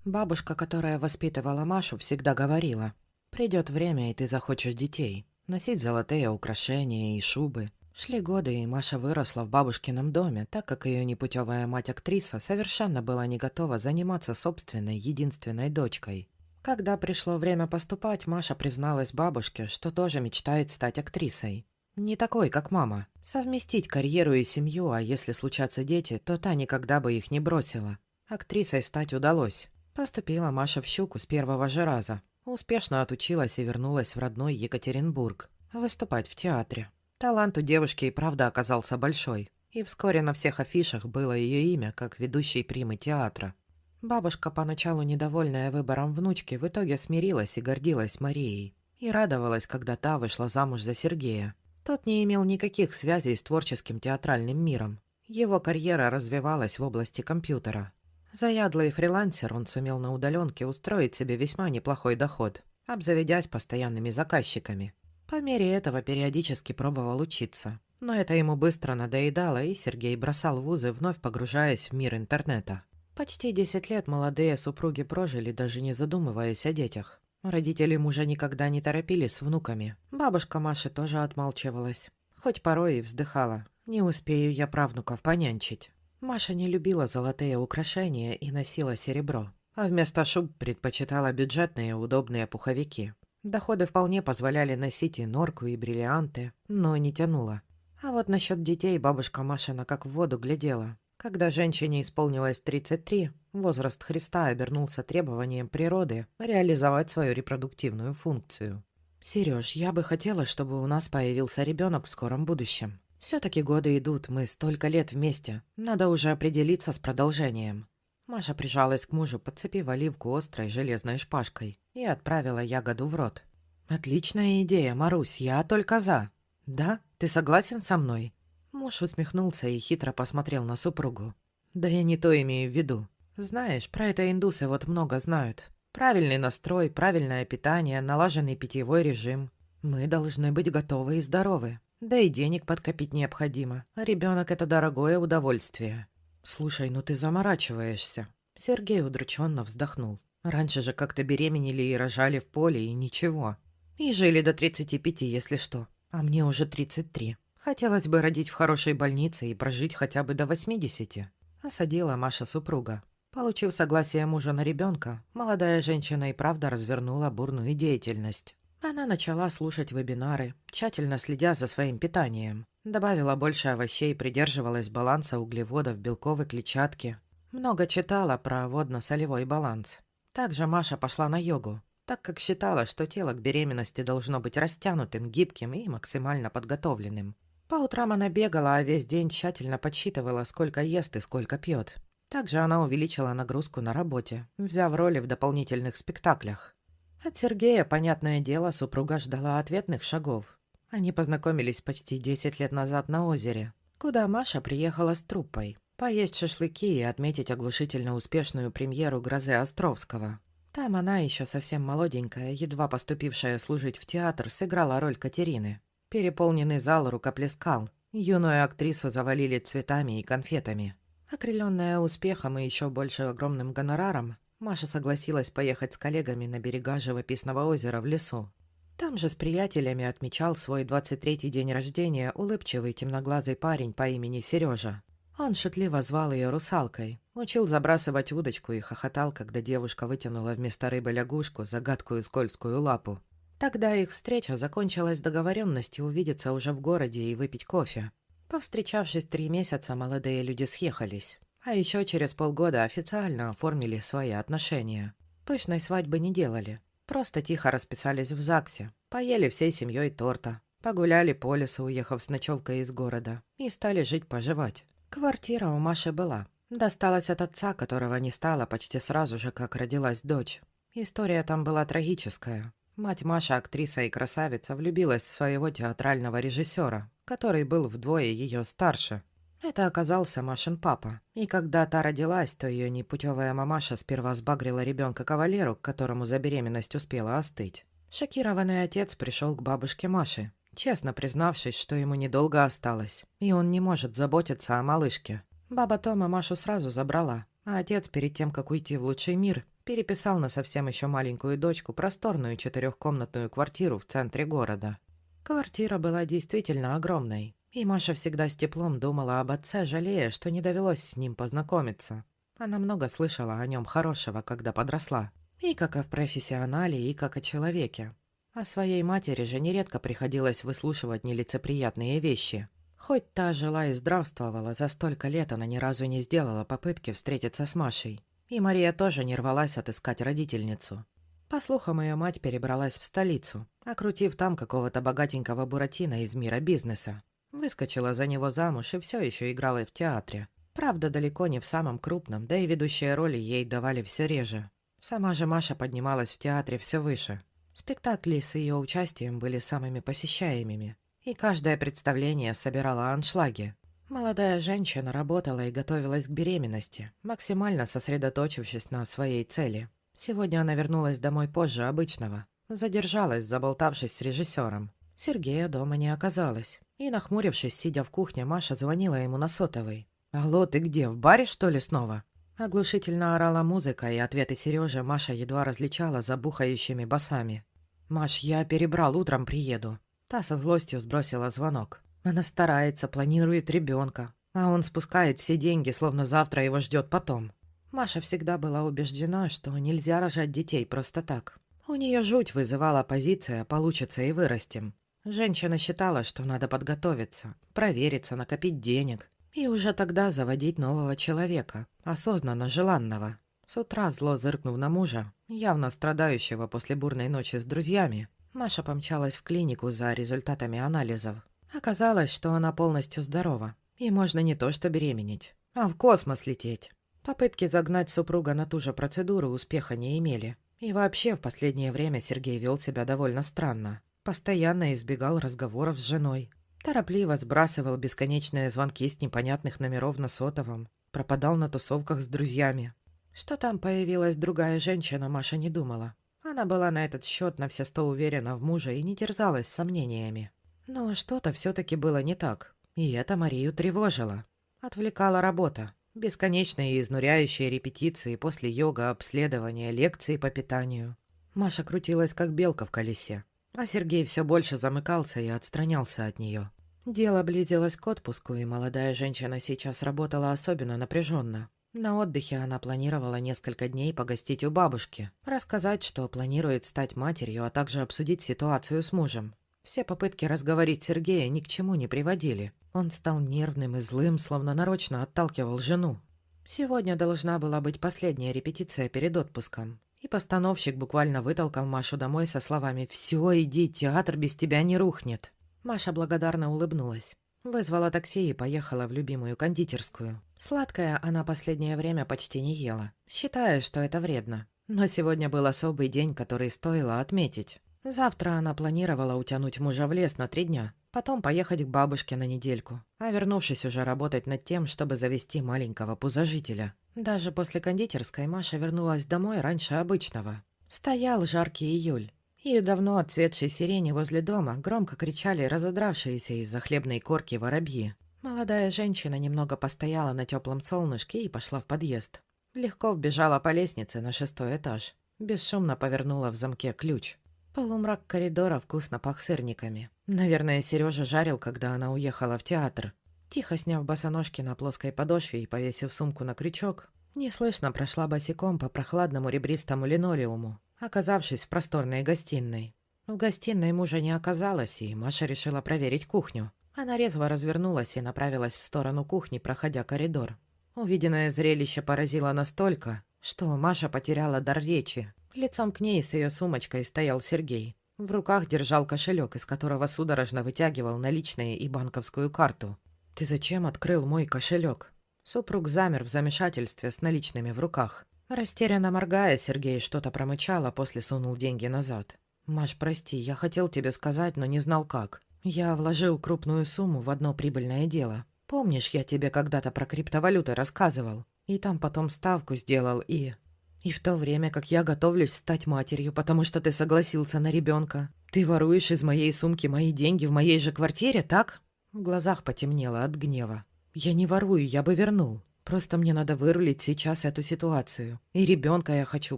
Бабушка, которая воспитывала Машу, всегда говорила: «Придет время, и ты захочешь детей, носить золотые украшения и шубы». Шли годы, и Маша выросла в бабушкином доме, так как ее непутевая мать-актриса совершенно была не готова заниматься собственной единственной дочкой. Когда пришло время поступать, Маша призналась бабушке, что тоже мечтает стать актрисой. Не такой, как мама. Совместить карьеру и семью, а если случатся дети, то та никогда бы их не бросила. Актрисой стать удалось. Поступила Маша в «Щуку» с первого же раза. Успешно отучилась и вернулась в родной Екатеринбург. Выступать в театре. Талант у девушки и правда оказался большой. И вскоре на всех афишах было ее имя, как ведущей примы театра. Бабушка, поначалу недовольная выбором внучки, в итоге смирилась и гордилась Марией. И радовалась, когда та вышла замуж за Сергея. Тот не имел никаких связей с творческим театральным миром. Его карьера развивалась в области компьютера. Заядлый фрилансер, он сумел на удаленке устроить себе весьма неплохой доход, обзаведясь постоянными заказчиками. По мере этого периодически пробовал учиться. Но это ему быстро надоедало, и Сергей бросал вузы, вновь погружаясь в мир интернета. Почти 10 лет молодые супруги прожили, даже не задумываясь о детях. Родители мужа никогда не торопились с внуками. Бабушка Маши тоже отмалчивалась. Хоть порой и вздыхала: «Не успею я правнуков понянчить». Маша не любила золотые украшения и носила серебро, а вместо шуб предпочитала бюджетные удобные пуховики. Доходы вполне позволяли носить и норку, и бриллианты, но не тянуло. А вот насчет детей бабушка Машина как в воду глядела. Когда женщине исполнилось 33, возраст Христа обернулся требованием природы реализовать свою репродуктивную функцию. «Сереж, я бы хотела, чтобы у нас появился ребенок в скором будущем. Все-таки годы идут, мы столько лет вместе. Надо уже определиться с продолжением». Маша прижалась к мужу, подцепив оливку острой железной шпажкой, и отправила ягоду в рот. «Отличная идея, Марусь, я только за». «Да? Ты согласен со мной?» Муж усмехнулся и хитро посмотрел на супругу. «Да я не то имею в виду. Знаешь, про это индусы вот много знают. Правильный настрой, правильное питание, налаженный питьевой режим. Мы должны быть готовы и здоровы. Да и денег подкопить необходимо. А ребенок — это дорогое удовольствие». «Слушай, ну ты заморачиваешься». Сергей удрученно вздохнул. «Раньше же как-то беременели и рожали в поле, и ничего. И жили до 35, если что. А мне уже 33. Хотелось бы родить в хорошей больнице и прожить хотя бы до 80. Осадила Маша супруга. Получив согласие мужа на ребенка, молодая женщина и правда развернула бурную деятельность. Она начала слушать вебинары, тщательно следя за своим питанием. Добавила больше овощей, придерживалась баланса углеводов, белков и клетчатки. Много читала про водно-солевой баланс. Также Маша пошла на йогу, так как считала, что тело к беременности должно быть растянутым, гибким и максимально подготовленным. По утрам она бегала, а весь день тщательно подсчитывала, сколько ест и сколько пьет. Также она увеличила нагрузку на работе, взяв роли в дополнительных спектаклях. От Сергея, понятное дело, супруга ждала ответных шагов. Они познакомились почти 10 лет назад на озере, куда Маша приехала с труппой поесть шашлыки и отметить оглушительно успешную премьеру «Грозы Островского». Там она, еще совсем молоденькая, едва поступившая служить в театр, сыграла роль Катерины. Переполненный зал рукоплескал. Юную актрису завалили цветами и конфетами. Окрыленная успехом и еще больше огромным гонораром, Маша согласилась поехать с коллегами на берега живописного озера в лесу. Там же с приятелями отмечал свой 23-й день рождения улыбчивый темноглазый парень по имени Сережа. Он шутливо звал ее русалкой, учил забрасывать удочку и хохотал, когда девушка вытянула вместо рыбы лягушку за гадкую скользкую лапу. Тогда их встреча закончилась договоренностью увидеться уже в городе и выпить кофе. Повстречавшись 3 месяца, молодые люди съехались. А еще через полгода официально оформили свои отношения. Пышной свадьбы не делали. Просто тихо расписались в ЗАГСе. Поели всей семьей торта. Погуляли по лесу, уехав с ночевкой из города. И стали жить-поживать. Квартира у Маши была. Досталась от отца, которого не стало почти сразу же, как родилась дочь. История там была трагическая. Мать Маша, актриса и красавица, влюбилась в своего театрального режиссера, который был вдвое ее старше. Это оказался Машин папа. И когда та родилась, то ее непутевая мамаша сперва сбагрила ребенка кавалеру, к которому за беременность успела остыть. Шокированный отец пришел к бабушке Маши, честно признавшись, что ему недолго осталось, и он не может заботиться о малышке. Баба Тома Машу сразу забрала, а отец перед тем, как уйти в лучший мир, Переписал на совсем еще маленькую дочку просторную 4-комнатную квартиру в центре города. Квартира была действительно огромной, и Маша всегда с теплом думала об отце, жалея, что не довелось с ним познакомиться. Она много слышала о нем хорошего, когда подросла. И как о профессионале, и как о человеке. О своей матери же нередко приходилось выслушивать нелицеприятные вещи. Хоть та жила и здравствовала, за столько лет она ни разу не сделала попытки встретиться с Машей. И Мария тоже не рвалась отыскать родительницу. По слухам, ее мать перебралась в столицу, окрутив там какого-то богатенького буратино из мира бизнеса. Выскочила за него замуж и все еще играла в театре. Правда, далеко не в самом крупном, да и ведущие роли ей давали все реже. Сама же Маша поднималась в театре все выше. Спектакли с ее участием были самыми посещаемыми. И каждое представление собирало аншлаги. Молодая женщина работала и готовилась к беременности, максимально сосредоточившись на своей цели. Сегодня она вернулась домой позже обычного. Задержалась, заболтавшись с режиссером. Сергея дома не оказалось. И, нахмурившись, сидя в кухне, Маша звонила ему на сотовый. «Алло, ты где, в баре, что ли, снова?» Оглушительно орала музыка, и ответы Сережи Маша едва различала за бухающими басами. «Маш, я перебрал, утром приеду». Та со злостью сбросила звонок. Она старается, планирует ребенка, а он спускает все деньги, словно завтра его ждет потом. Маша всегда была убеждена, что нельзя рожать детей просто так. У нее жуть вызывала позиция «получится и вырастем». Женщина считала, что надо подготовиться, провериться, накопить денег и уже тогда заводить нового человека, осознанно желанного. С утра, зло зыркнув на мужа, явно страдающего после бурной ночи с друзьями, Маша помчалась в клинику за результатами анализов. Оказалось, что она полностью здорова, и можно не то что беременеть, а в космос лететь. Попытки загнать супруга на ту же процедуру успеха не имели. И вообще в последнее время Сергей вел себя довольно странно. Постоянно избегал разговоров с женой. Торопливо сбрасывал бесконечные звонки с непонятных номеров на сотовом. Пропадал на тусовках с друзьями. Что там появилась другая женщина, Маша не думала. Она была на этот счет на все 100 уверена в муже и не терзалась сомнениями. Но что-то все-таки было не так. И это Марию тревожило. Отвлекала работа. Бесконечные и изнуряющие репетиции после йога, обследования, лекции по питанию. Маша крутилась, как белка в колесе. А Сергей все больше замыкался и отстранялся от нее. Дело близилось к отпуску, и молодая женщина сейчас работала особенно напряженно. На отдыхе она планировала несколько дней погостить у бабушки, рассказать, что планирует стать матерью, а также обсудить ситуацию с мужем. Все попытки разговорить Сергея ни к чему не приводили. Он стал нервным и злым, словно нарочно отталкивал жену. Сегодня должна была быть последняя репетиция перед отпуском. И постановщик буквально вытолкал Машу домой со словами «Все, иди, театр без тебя не рухнет». Маша благодарно улыбнулась. Вызвала такси и поехала в любимую кондитерскую. Сладкое она последнее время почти не ела, считая, что это вредно. Но сегодня был особый день, который стоило отметить. Завтра она планировала утянуть мужа в лес на 3 дня, потом поехать к бабушке на недельку, а вернувшись уже работать над тем, чтобы завести маленького пузожителя. Даже после кондитерской Маша вернулась домой раньше обычного. Стоял жаркий июль, и давно отцветшей сирени возле дома громко кричали разодравшиеся из-за хлебной корки воробьи. Молодая женщина немного постояла на теплом солнышке и пошла в подъезд. Легко вбежала по лестнице на 6-й этаж, бесшумно повернула в замке ключ. Полумрак коридора вкусно пах сырниками. Наверное, Сережа жарил, когда она уехала в театр. Тихо сняв босоножки на плоской подошве и повесив сумку на крючок, неслышно прошла босиком по прохладному ребристому линолеуму, оказавшись в просторной гостиной. В гостиной мужа не оказалось, и Маша решила проверить кухню. Она резво развернулась и направилась в сторону кухни, проходя коридор. Увиденное зрелище поразило настолько, что Маша потеряла дар речи. Лицом к ней с ее сумочкой стоял Сергей. В руках держал кошелек, из которого судорожно вытягивал наличные и банковскую карту. «Ты зачем открыл мой кошелек?» Супруг замер в замешательстве с наличными в руках. Растерянно моргая, Сергей что-то промычал, а после сунул деньги назад. «Маш, прости, я хотел тебе сказать, но не знал как. Я вложил крупную сумму в одно прибыльное дело. Помнишь, я тебе когда-то про криптовалюты рассказывал? И там потом ставку сделал, И в то время, как я готовлюсь стать матерью, потому что ты согласился на ребенка, ты воруешь из моей сумки мои деньги в моей же квартире, так?» В глазах потемнело от гнева. «Я не ворую, я бы вернул. Просто мне надо вырулить сейчас эту ситуацию. И ребенка я хочу,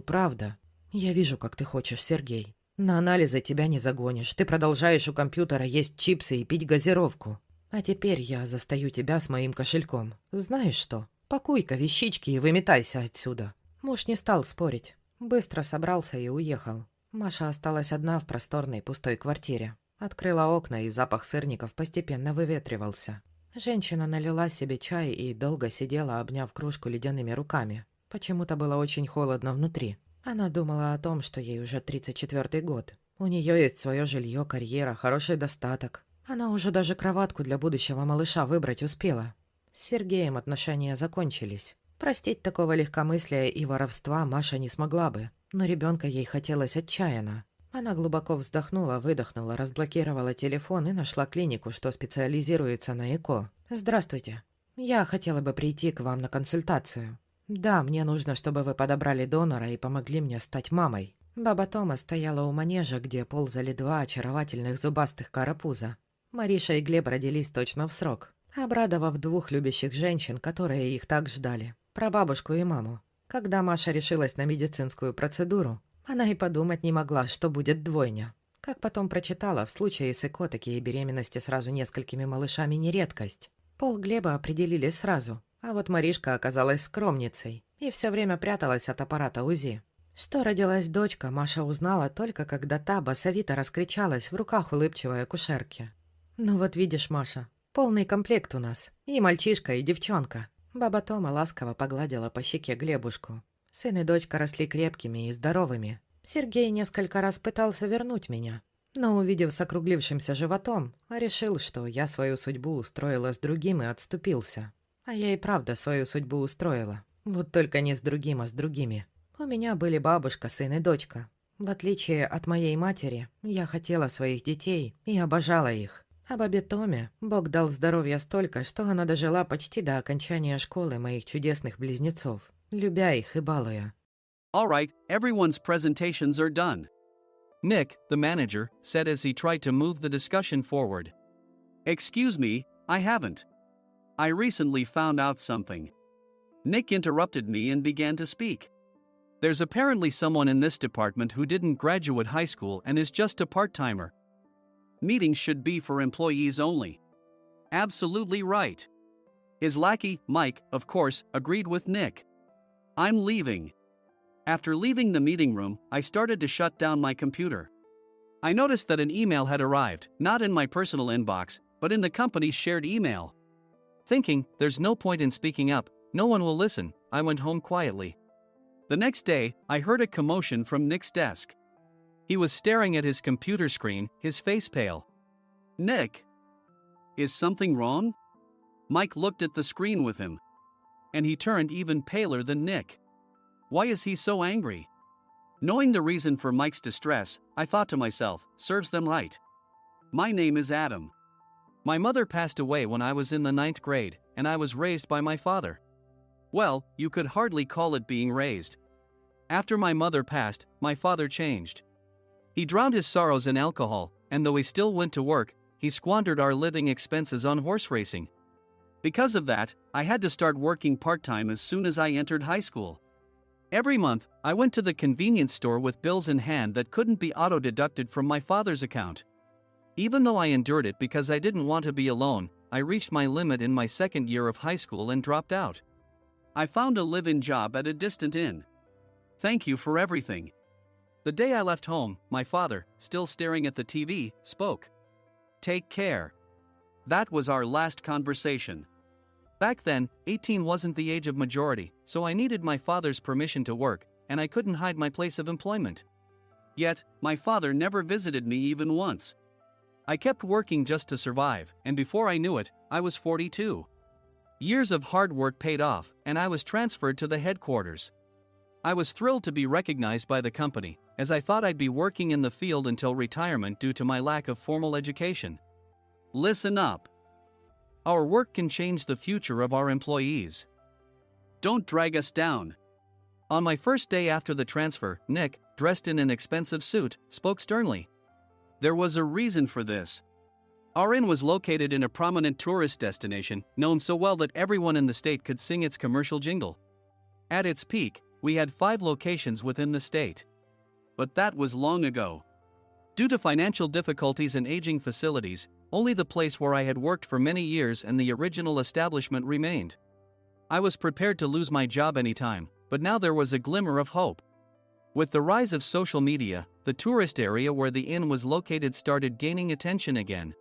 правда. Я вижу, как ты хочешь, Сергей. На анализы тебя не загонишь. Ты продолжаешь у компьютера есть чипсы и пить газировку. А теперь я застаю тебя с моим кошельком. Знаешь что? Пакуй-ка вещички и выметайся отсюда». Муж не стал спорить. Быстро собрался и уехал. Маша осталась одна в просторной пустой квартире. Открыла окна, и запах сырников постепенно выветривался. Женщина налила себе чай и долго сидела, обняв кружку ледяными руками. Почему-то было очень холодно внутри. Она думала о том, что ей уже 34-й год. У нее есть свое жилье, карьера, хороший достаток. Она уже даже кроватку для будущего малыша выбрать успела. С Сергеем отношения закончились. Простить такого легкомыслия и воровства Маша не смогла бы, но ребенка ей хотелось отчаянно. Она глубоко вздохнула, выдохнула, разблокировала телефон и нашла клинику, что специализируется на ЭКО. «Здравствуйте. Я хотела бы прийти к вам на консультацию. Да, мне нужно, чтобы вы подобрали донора и помогли мне стать мамой». Баба Тома стояла у манежа, где ползали два очаровательных зубастых карапуза. Мариша и Глеб родились точно в срок, обрадовав двух любящих женщин, которые их так ждали. Прабабушку и маму. Когда Маша решилась на медицинскую процедуру, она и подумать не могла, что будет двойня. Как потом прочитала, в случае с ЭКО такие беременности сразу несколькими малышами не редкость. Пол Глеба определили сразу, а вот Маришка оказалась скромницей и все время пряталась от аппарата УЗИ. Что родилась дочка, Маша узнала только, когда та басовито раскричалась в руках улыбчивой акушерки. «Ну вот видишь, Маша, полный комплект у нас. И мальчишка, и девчонка». Баба Тома ласково погладила по щеке Глебушку. Сын и дочка росли крепкими и здоровыми. Сергей несколько раз пытался вернуть меня, но, увидев с округлившимся животом, решил, что я свою судьбу устроила с другим и отступился. А я и правда свою судьбу устроила. Вот только не с другим, а с другими. У меня были бабушка, сын и дочка. В отличие от моей матери, я хотела своих детей и обожала их. А бабе Томе Бог дал здоровья столько, что она дожила почти до окончания школы моих чудесных близнецов, любя их и балуя. All right, everyone's presentations are done. Nick, the manager, said as he tried to move the discussion forward. Excuse me, I haven't. I recently found out something. Nick interrupted me and began to speak. There's apparently someone in this department who didn't graduate high school and is just a part-timer. Meetings should be for employees only. Absolutely right. His lackey, Mike, of course, agreed with Nick. I'm leaving. After leaving the meeting room, I started to shut down my computer. I noticed that an email had arrived, not in my personal inbox, but in the company's shared email. Thinking, there's no point in speaking up, no one will listen, I went home quietly. The next day, I heard a commotion from Nick's desk. He was staring at his computer screen, his face pale. Nick! Is something wrong? Mike looked at the screen with him. And he turned even paler than Nick. Why is he so angry? Knowing the reason for Mike's distress, I thought to myself, serves them right. My name is Adam. My mother passed away when I was in the 9th grade, and I was raised by my father. Well, you could hardly call it being raised. After my mother passed, my father changed. He drowned his sorrows in alcohol, and though he still went to work, he squandered our living expenses on horse racing. Because of that, I had to start working part-time as soon as I entered high school. Every month, I went to the convenience store with bills in hand that couldn't be auto-deducted from my father's account. Even though I endured it because I didn't want to be alone, I reached my limit in my second year of high school and dropped out. I found a live-in job at a distant inn. Thank you for everything. The day I left home, my father, still staring at the TV, spoke. Take care. That was our last conversation. Back then, 18 wasn't the age of majority, so I needed my father's permission to work, and I couldn't hide my place of employment. Yet, my father never visited me even once. I kept working just to survive, and before I knew it, I was 42. Years of hard work paid off, and I was transferred to the headquarters. I was thrilled to be recognized by the company, as I thought I'd be working in the field until retirement due to my lack of formal education. Listen up. Our work can change the future of our employees. Don't drag us down. On my first day after the transfer, Nick, dressed in an expensive suit, spoke sternly. There was a reason for this. Our inn was located in a prominent tourist destination, known so well that everyone in the state could sing its commercial jingle. At its peak, we had 5 locations within the state. But that was long ago. Due to financial difficulties and aging facilities, only the place where I had worked for many years and the original establishment remained. I was prepared to lose my job anytime, but now there was a glimmer of hope. With the rise of social media, the tourist area where the inn was located started gaining attention again.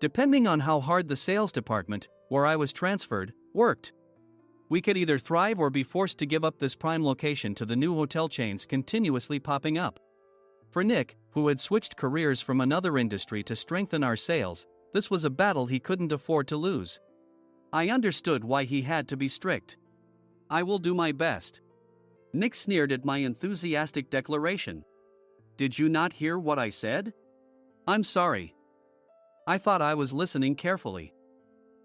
Depending on how hard the sales department, where I was transferred, worked, we could either thrive or be forced to give up this prime location to the new hotel chains continuously popping up. For Nick, who had switched careers from another industry to strengthen our sales, this was a battle he couldn't afford to lose. I understood why he had to be strict. I will do my best. Nick sneered at my enthusiastic declaration. Did you not hear what I said? I'm sorry. I thought I was listening carefully.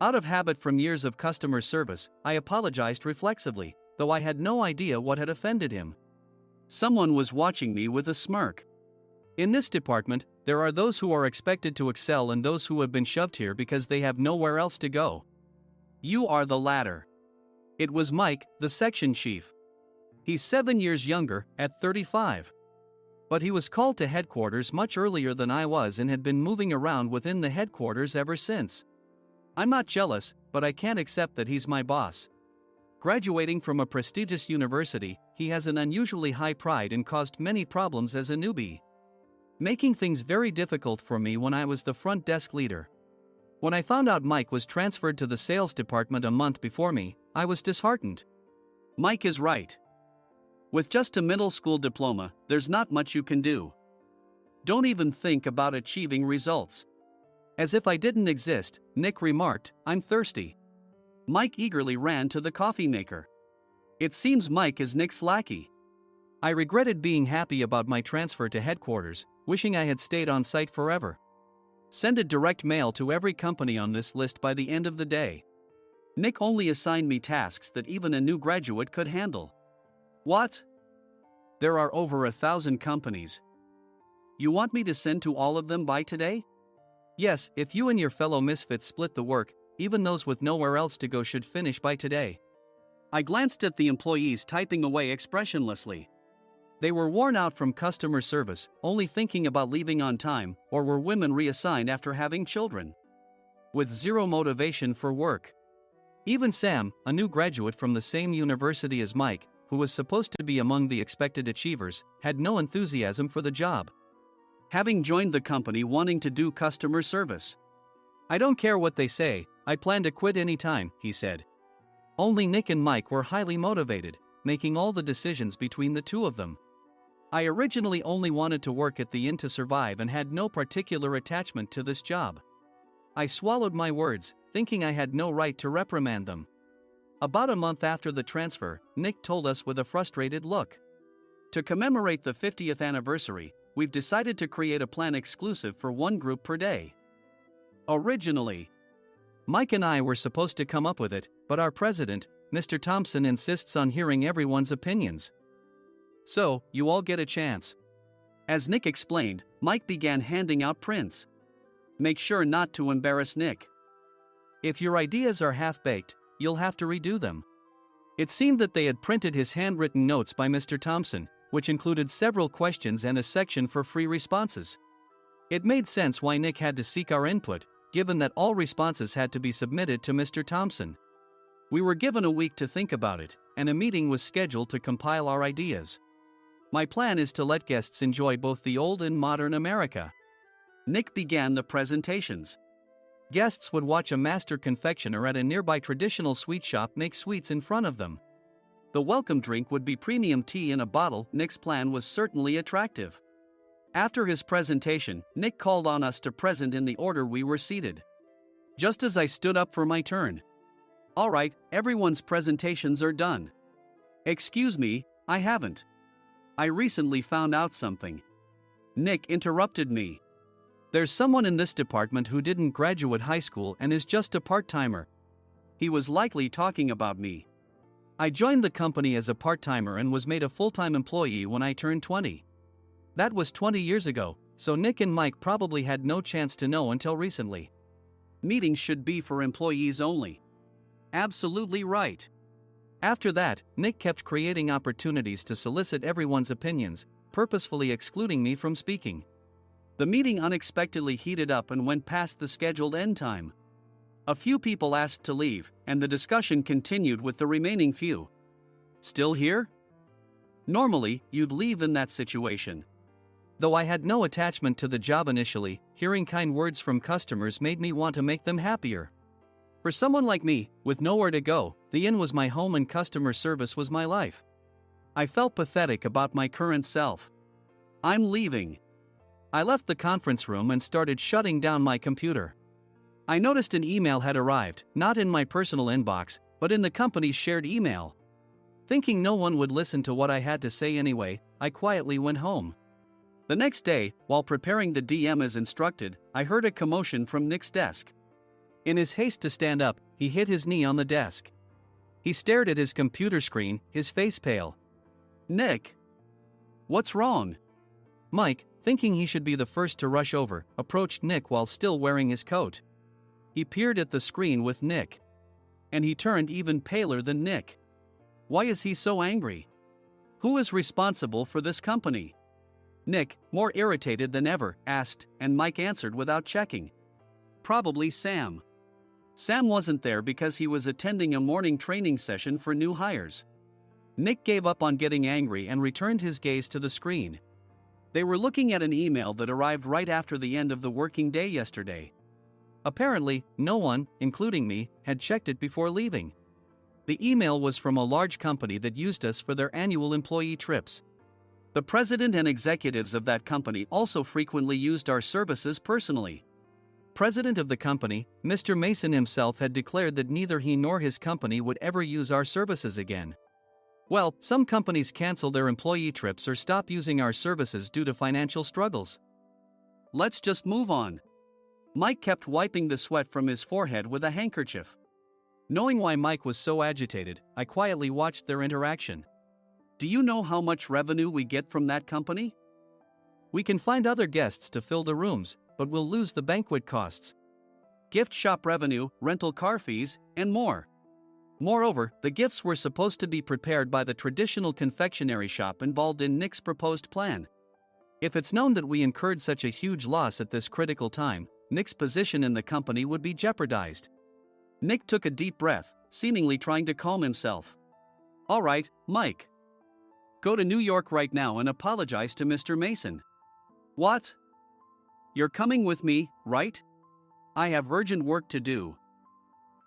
Out of habit from years of customer service, I apologized reflexively, though I had no idea what had offended him. Someone was watching me with a smirk. In this department, there are those who are expected to excel and those who have been shoved here because they have nowhere else to go. You are the latter. It was Mike, the section chief. He's 7 years younger, at 35. But he was called to headquarters much earlier than I was and had been moving around within the headquarters ever since. I'm not jealous, but I can't accept that he's my boss. Graduating from a prestigious university, he has an unusually high pride and caused many problems as a newbie, making things very difficult for me when I was the front desk leader. When I found out Mike was transferred to the sales department a month before me, I was disheartened. Mike is right. With just a middle school diploma, there's not much you can do. Don't even think about achieving results. As if I didn't exist, Nick remarked, I'm thirsty. Mike eagerly ran to the coffee maker. It seems Mike is Nick's lackey. I regretted being happy about my transfer to headquarters, wishing I had stayed on site forever. Send a direct mail to every company on this list by the end of the day. Nick only assigned me tasks that even a new graduate could handle. What? There are over 1,000 companies. You want me to send to all of them by today? Yes, if you and your fellow misfits split the work, even those with nowhere else to go should finish by today. I glanced at the employees typing away expressionlessly. They were worn out from customer service, only thinking about leaving on time, or were women reassigned after having children, with zero motivation for work. Even Sam, a new graduate from the same university as Mike, who was supposed to be among the expected achievers, had no enthusiasm for the job, having joined the company wanting to do customer service. I don't care what they say, I plan to quit anytime, he said. Only Nick and Mike were highly motivated, making all the decisions between the two of them. I originally only wanted to work at the inn to survive and had no particular attachment to this job. I swallowed my words, thinking I had no right to reprimand them. About a month after the transfer, Nick told us with a frustrated look. To commemorate the 50th anniversary, we've decided to create a plan exclusive for one group per day. Originally, Mike and I were supposed to come up with it, but our president, Mr. Thompson, insists on hearing everyone's opinions. So, you all get a chance. As Nick explained, Mike began handing out prints. Make sure not to embarrass Nick. If your ideas are half-baked, you'll have to redo them. It seemed that they had printed his handwritten notes by Mr. Thompson, which included several questions and a section for free responses. It made sense why Nick had to seek our input, given that all responses had to be submitted to Mr. Thompson. We were given a week to think about it, and a meeting was scheduled to compile our ideas. My plan is to let guests enjoy both the old and modern America. Nick began the presentations. Guests would watch a master confectioner at a nearby traditional sweet shop make sweets in front of them. The welcome drink would be premium tea in a bottle. Nick's plan was certainly attractive. After his presentation, Nick called on us to present in the order we were seated. Just as I stood up for my turn. All right, everyone's presentations are done. Excuse me, I haven't. I recently found out something. Nick interrupted me. There's someone in this department who didn't graduate high school and is just a part-timer. He was likely talking about me. I joined the company as a part-timer and was made a full-time employee when I turned 20. That was 20 years ago, so Nick and Mike probably had no chance to know until recently. Meetings should be for employees only. Absolutely right. After that, Nick kept creating opportunities to solicit everyone's opinions, purposefully excluding me from speaking. The meeting unexpectedly heated up and went past the scheduled end time. A few people asked to leave, and the discussion continued with the remaining few. Still here? Normally, you'd leave in that situation. Though I had no attachment to the job initially, hearing kind words from customers made me want to make them happier. For someone like me, with nowhere to go, the inn was my home and customer service was my life. I felt pathetic about my current self. I'm leaving. I left the conference room and started shutting down my computer. I noticed an email had arrived, not in my personal inbox, but in the company's shared email. Thinking no one would listen to what I had to say anyway, I quietly went home. The next day, while preparing the DM as instructed, I heard a commotion from Nick's desk. In his haste to stand up, he hit his knee on the desk. He stared at his computer screen, his face pale. Nick! What's wrong? Mike, thinking he should be the first to rush over, approached Nick while still wearing his coat. He peered at the screen with Nick. And he turned even paler than Nick. Why is he so angry? Who is responsible for this company? Nick, more irritated than ever, asked, and Mike answered without checking. Probably Sam. Sam wasn't there because he was attending a morning training session for new hires. Nick gave up on getting angry and returned his gaze to the screen. They were looking at an email that arrived right after the end of the working day yesterday. Apparently, no one, including me, had checked it before leaving. The email was from a large company that used us for their annual employee trips. The president and executives of that company also frequently used our services personally. President of the company, Mr. Mason himself had declared that neither he nor his company would ever use our services again. Well, some companies cancel their employee trips or stop using our services due to financial struggles. Let's just move on. Mike kept wiping the sweat from his forehead with a handkerchief. Knowing why Mike was so agitated, I quietly watched their interaction. Do you know how much revenue we get from that company? We can find other guests to fill the rooms, but we'll lose the banquet costs, gift shop revenue, rental car fees, and more. Moreover, the gifts were supposed to be prepared by the traditional confectionery shop involved in Nick's proposed plan. If it's known that we incurred such a huge loss at this critical time, Nick's position in the company would be jeopardized. Nick took a deep breath, seemingly trying to calm himself. All right, Mike. Go to New York right now and apologize to Mr. Mason. What? You're coming with me, right? I have urgent work to do.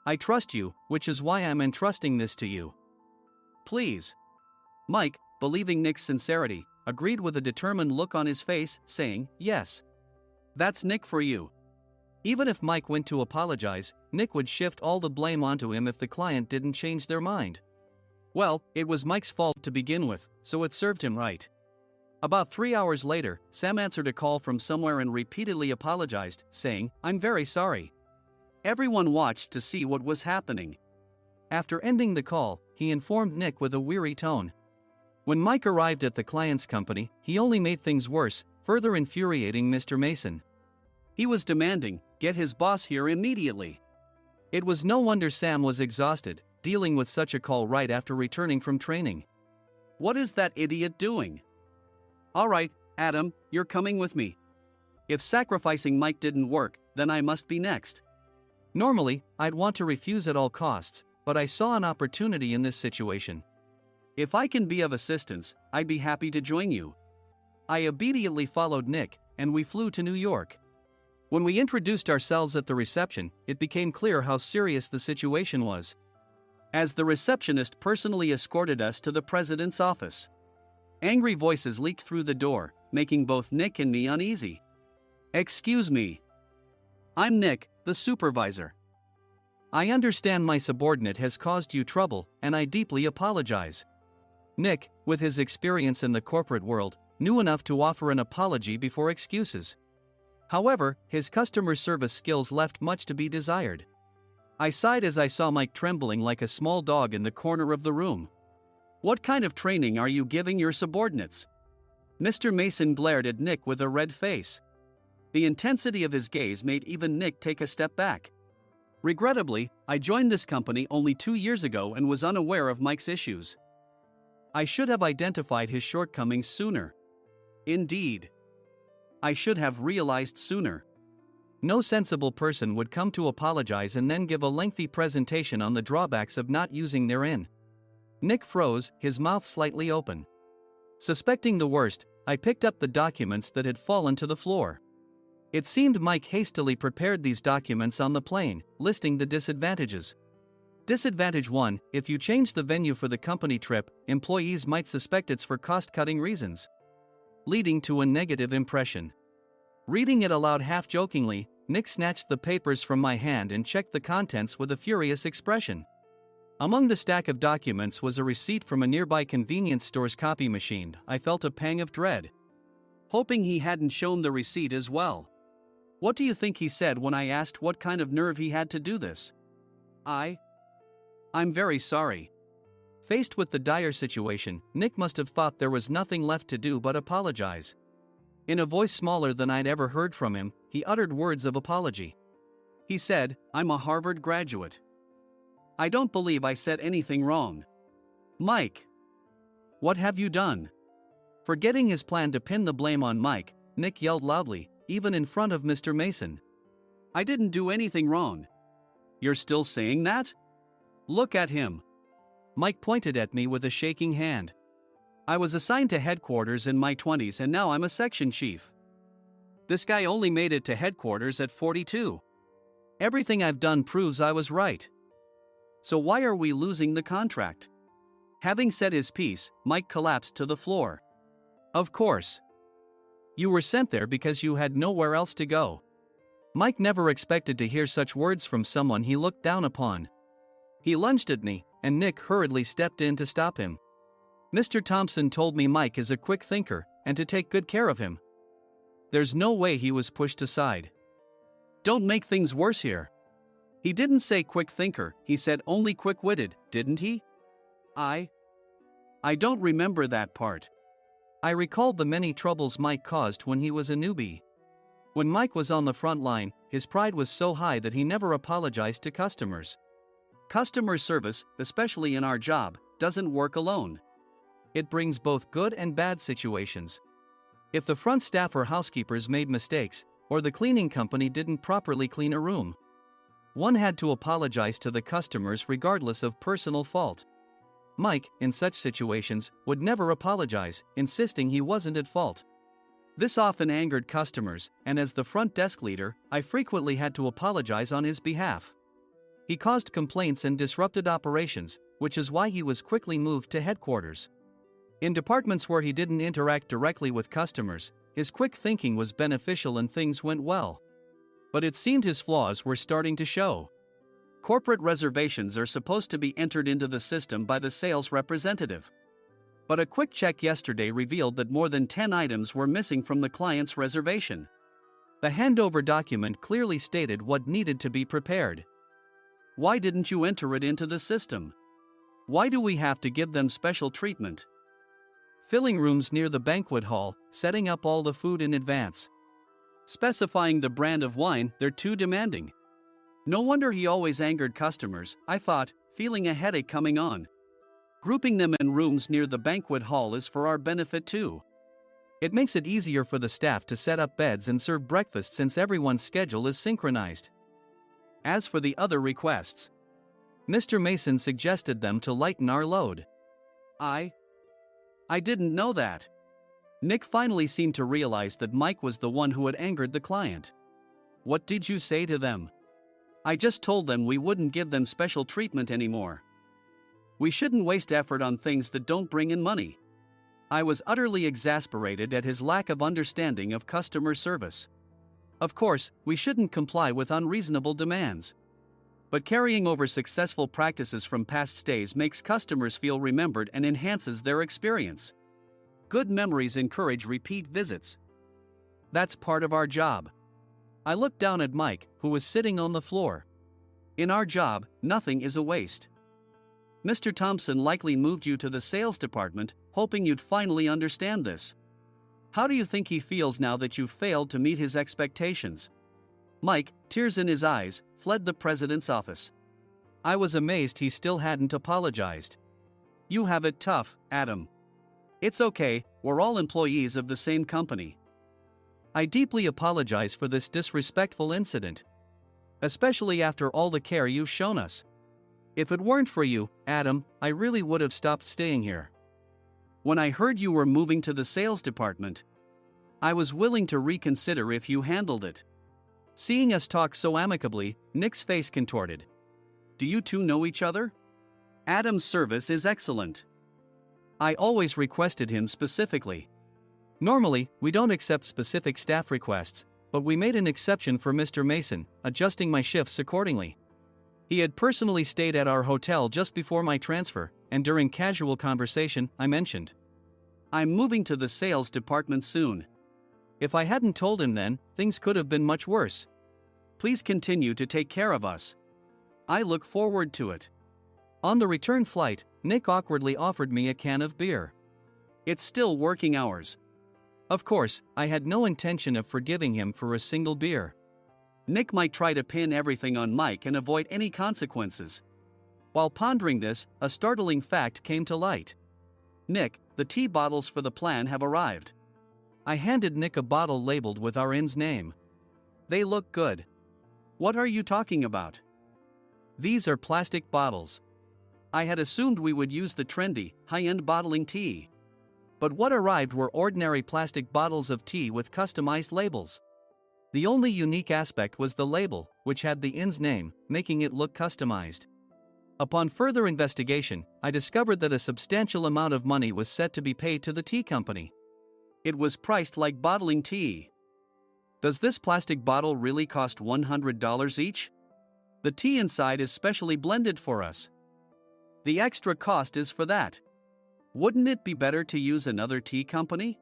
I trust you, which is why I'm entrusting this to you. Please. Mike, believing Nick's sincerity, agreed with a determined look on his face, saying, yes. That's Nick for you. Even if Mike went to apologize, Nick would shift all the blame onto him if the client didn't change their mind. Well, it was Mike's fault to begin with, so it served him right. About 3 hours later, Sam answered a call from somewhere and repeatedly apologized, saying, I'm very sorry. Everyone watched to see what was happening. After ending the call, he informed Nick with a weary tone. When Mike arrived at the client's company, he only made things worse, further infuriating Mr. Mason. He was demanding, get his boss here immediately. It was no wonder Sam was exhausted, dealing with such a call right after returning from training. What is that idiot doing? All right, Adam, you're coming with me. If sacrificing Mike didn't work, then I must be next. Normally, I'd want to refuse at all costs, but I saw an opportunity in this situation. If I can be of assistance, I'd be happy to join you. I immediately followed Nick, and we flew to New York. When we introduced ourselves at the reception, it became clear how serious the situation was. As the receptionist personally escorted us to the president's office. Angry voices leaked through the door, making both Nick and me uneasy. Excuse me. I'm Nick, the supervisor. I understand my subordinate has caused you trouble, and I deeply apologize. Nick, with his experience in the corporate world, knew enough to offer an apology before excuses. However, his customer service skills left much to be desired. I sighed as I saw Mike trembling like a small dog in the corner of the room. What kind of training are you giving your subordinates? Mr. Mason glared at Nick with a red face. The intensity of his gaze made even Nick take a step back. Regrettably, I joined this company only 2 years ago and was unaware of Mike's issues. I should have identified his shortcomings sooner. Indeed. I should have realized sooner. No sensible person would come to apologize and then give a lengthy presentation on the drawbacks of not using their in. Nick froze, his mouth slightly open. Suspecting the worst, I picked up the documents that had fallen to the floor. It seemed Mike hastily prepared these documents on the plane, listing the disadvantages. Disadvantage 1: if you change the venue for the company trip, employees might suspect it's for cost-cutting reasons, leading to a negative impression. Reading it aloud half-jokingly, Nick snatched the papers from my hand and checked the contents with a furious expression. Among the stack of documents was a receipt from a nearby convenience store's copy machine. I felt a pang of dread, hoping he hadn't shown the receipt as well. What do you think he said when I asked what kind of nerve he had to do this? I'm very sorry. Faced with the dire situation, Nick must have thought there was nothing left to do but apologize. In a voice smaller than I'd ever heard from him, he uttered words of apology. He said, "I'm a Harvard graduate. I don't believe I said anything wrong." Mike! What have you done? Forgetting his plan to pin the blame on Mike, Nick yelled loudly, even in front of Mr. Mason. "I didn't do anything wrong." "You're still saying that? Look at him." Mike pointed at me with a shaking hand. "I was assigned to headquarters in my 20s and now I'm a section chief. This guy only made it to headquarters at 42. Everything I've done proves I was right. So why are we losing the contract?" Having said his piece, Mike collapsed to the floor. "Of course. You were sent there because you had nowhere else to go." Mike never expected to hear such words from someone he looked down upon. He lunged at me, and Nick hurriedly stepped in to stop him. "Mr. Thompson told me Mike is a quick thinker, and to take good care of him." There's no way he was pushed aside. "Don't make things worse here. He didn't say quick thinker, he said only quick-witted, didn't he?" I don't remember that part." I recalled the many troubles Mike caused when he was a newbie. When Mike was on the front line, his pride was so high that he never apologized to customers. Customer service, especially in our job, doesn't work alone. It brings both good and bad situations. If the front staff or housekeepers made mistakes, or the cleaning company didn't properly clean a room, one had to apologize to the customers regardless of personal fault. Mike, in such situations, would never apologize, insisting he wasn't at fault. This often angered customers, and as the front desk leader, I frequently had to apologize on his behalf. He caused complaints and disrupted operations, which is why he was quickly moved to headquarters. In departments where he didn't interact directly with customers, his quick thinking was beneficial and things went well. But it seemed his flaws were starting to show. Corporate reservations are supposed to be entered into the system by the sales representative. But a quick check yesterday revealed that more than 10 items were missing from the client's reservation. The handover document clearly stated what needed to be prepared. Why didn't you enter it into the system? Why do we have to give them special treatment? Filling rooms near the banquet hall, setting up all the food in advance. Specifying the brand of wine, they're too demanding. No wonder he always angered customers, I thought, feeling a headache coming on. Grouping them in rooms near the banquet hall is for our benefit too. It makes it easier for the staff to set up beds and serve breakfast since everyone's schedule is synchronized. As for the other requests, Mr. Mason suggested them to lighten our load. I didn't know that. Nick finally seemed to realize that Mike was the one who had angered the client. What did you say to them? I just told them we wouldn't give them special treatment anymore. We shouldn't waste effort on things that don't bring in money. I was utterly exasperated at his lack of understanding of customer service. Of course, we shouldn't comply with unreasonable demands. But carrying over successful practices from past stays makes customers feel remembered and enhances their experience. Good memories encourage repeat visits. That's part of our job. I looked down at Mike, who was sitting on the floor. In our job, nothing is a waste. Mr. Thompson likely moved you to the sales department, hoping you'd finally understand this. How do you think he feels now that you failed to meet his expectations? Mike, tears in his eyes, fled the president's office. I was amazed he still hadn't apologized. You have it tough, Adam. It's okay, we're all employees of the same company. I deeply apologize for this disrespectful incident. Especially after all the care you've shown us. If it weren't for you, Adam, I really would have stopped staying here. When I heard you were moving to the sales department, I was willing to reconsider if you handled it. Seeing us talk so amicably, Nick's face contorted. Do you two know each other? Adam's service is excellent. I always requested him specifically. Normally, we don't accept specific staff requests, but we made an exception for Mr. Mason, adjusting my shifts accordingly. He had personally stayed at our hotel just before my transfer, and during casual conversation, I mentioned, I'm moving to the sales department soon. If I hadn't told him then, things could have been much worse. Please continue to take care of us. I look forward to it. On the return flight, Nick awkwardly offered me a can of beer. It's still working hours. Of course, I had no intention of forgiving him for a single beer. Nick might try to pin everything on Mike and avoid any consequences. While pondering this, a startling fact came to light. Nick, the tea bottles for the plan have arrived. I handed Nick a bottle labeled with our inn's name. They look good. What are you talking about? These are plastic bottles. I had assumed we would use the trendy, high-end bottling tea. But what arrived were ordinary plastic bottles of tea with customized labels. The only unique aspect was the label, which had the inn's name, making it look customized. Upon further investigation, I discovered that a substantial amount of money was set to be paid to the tea company. It was priced like bottling tea. Does this plastic bottle really cost $100 each? The tea inside is specially blended for us. The extra cost is for that. Wouldn't it be better to use another tea company?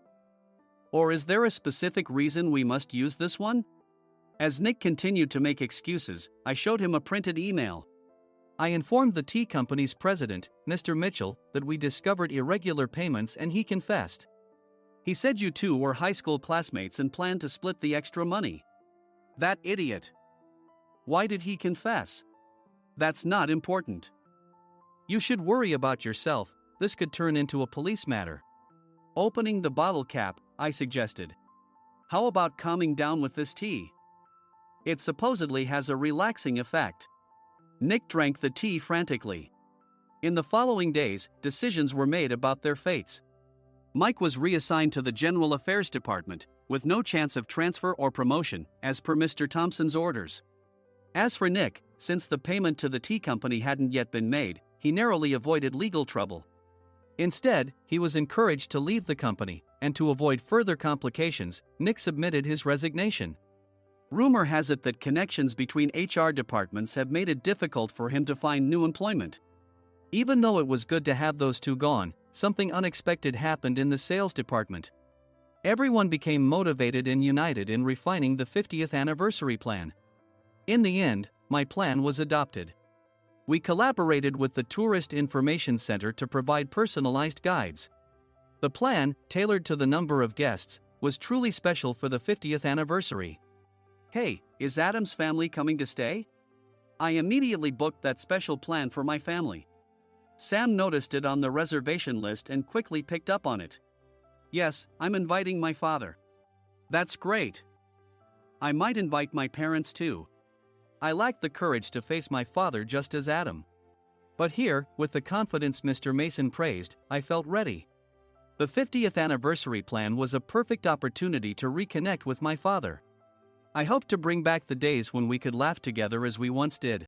Or is there a specific reason we must use this one? As Nick continued to make excuses, I showed him a printed email. I informed the tea company's president, Mr. Mitchell, that we discovered irregular payments and he confessed. He said you two were high school classmates and planned to split the extra money. That idiot. Why did he confess? That's not important. You should worry about yourself, this could turn into a police matter. Opening the bottle cap, I suggested. How about calming down with this tea? It supposedly has a relaxing effect. Nick drank the tea frantically. In the following days, decisions were made about their fates. Mike was reassigned to the General Affairs Department, with no chance of transfer or promotion, as per Mr. Thompson's orders. As for Nick, since the payment to the tea company hadn't yet been made, he narrowly avoided legal trouble. Instead, he was encouraged to leave the company, and to avoid further complications, Nick submitted his resignation. Rumor has it that connections between HR departments have made it difficult for him to find new employment. Even though it was good to have those two gone, something unexpected happened in the sales department. Everyone became motivated and united in refining the 50th anniversary plan. In the end, my plan was adopted. We collaborated with the Tourist Information Center to provide personalized guides. The plan, tailored to the number of guests, was truly special for the 50th anniversary. Hey, is Adam's family coming to stay? I immediately booked that special plan for my family. Sam noticed it on the reservation list and quickly picked up on it. Yes, I'm inviting my father. That's great. I might invite my parents too. I lacked the courage to face my father just as Adam. But here, with the confidence Mr. Mason praised, I felt ready. The 50th anniversary plan was a perfect opportunity to reconnect with my father. I hoped to bring back the days when we could laugh together as we once did.